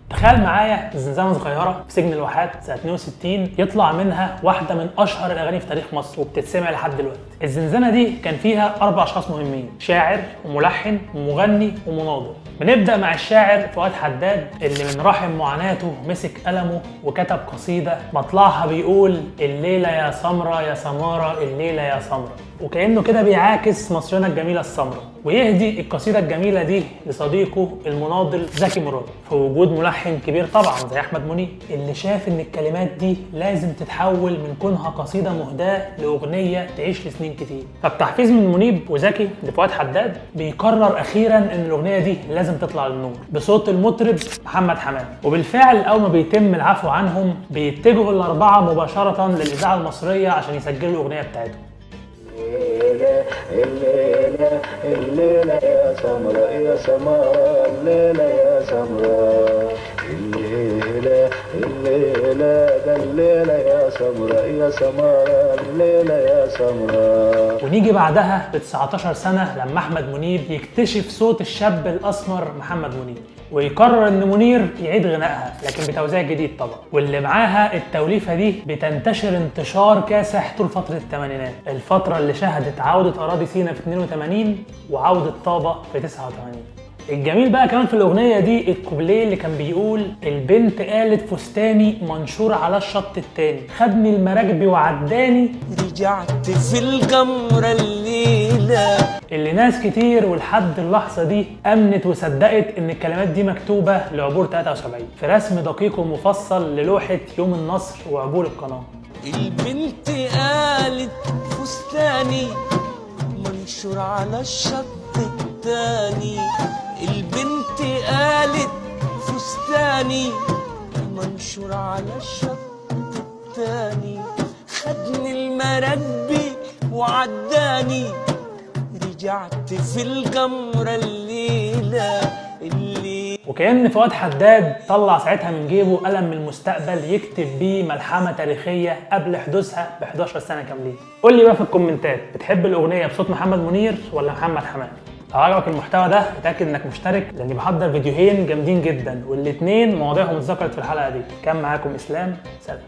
تخيل معايا زنزانه صغيره في سجن الواحات سنه 62 يطلع منها واحده من اشهر الاغاني في تاريخ مصر وبتتسمع لحد دلوقتي. الزنزانه دي كان فيها 4 اشخاص مهمين: شاعر وملحن ومغني ومناضل. بنبدا مع الشاعر فؤاد حداد اللي من رحم معاناته مسك قلمه وكتب قصيده مطلعها بيقول: الليله يا سمره يا سماره الليله يا سمره، وكأنه كده بيعاكس مصرنا الجميلة السمراء. ويهدي القصيدة الجميلة دي لصديقه المناضل زكي مراد في وجود ملحن كبير طبعا زي أحمد منيب، اللي شاف إن الكلمات دي لازم تتحول من كونها قصيدة مهداة لأغنية تعيش لسنين كتير. فبتحفيز من منيب وزكي لفؤاد حداد بيقرر أخيرا إن الأغنية دي لازم تطلع للنور بصوت المطرب محمد حمام. وبالفعل أول ما بيتم العفو عنهم بيتجهوا الأربعة مباشرة للإذاعة المصرية عشان يسجلوا الأغنية بتاعتهم. الليلة الليلة يا سمرة يا سمرة الليلة يا سمرة الليلة الليلة ده الليلة يا سمرة يا سمرة الليلة يا سمرة. ونيجي بعدها ب 19 سنة لما أحمد منيب يكتشف صوت الشاب الأسمر محمد منير ويقرر إن منير يعيد غنائها لكن بتوزيع جديد طبعا، واللي معاها التوليفة دي بتنتشر انتشار كاسح طول فترة الثمانينات، الفترة اللي شهدت عودة أراضي سيناء في 82 وعودة طابة في 89. الجميل بقى كمان في الأغنية دي الكوبليه اللي كان بيقول: البنت قالت فستاني منشور على الشط التاني، خدني المراكبي وعداني، رجعت في الجمرة الليلة. اللي ناس كتير ولحد اللحظة دي أمنت وصدقت إن الكلمات دي مكتوبة لعبور 73 في رسم دقيق ومفصل للوحة يوم النصر وعبور القناة. البنت قالت فستاني منشور على الشط التاني، البنت قالت فستاني منشور على الشط التاني، خدني المراكبي وعداني، رجعت في الجمرة الليلة اللي. وكأن فؤاد حداد طلع ساعتها من جيبه قلم من المستقبل يكتب بيه ملحمة تاريخية قبل حدوثها ب 11 سنة كاملين. قول لي بقى في الكومنتات، بتحب الأغنية بصوت محمد منير ولا محمد حمام؟ لو عجبك المحتوى ده اتأكد انك مشترك لاني بحضر فيديوهين جامدين جدا والاتنين مواضيعهم اتذكرت في الحلقة دي. كان معاكم اسلام، سلام.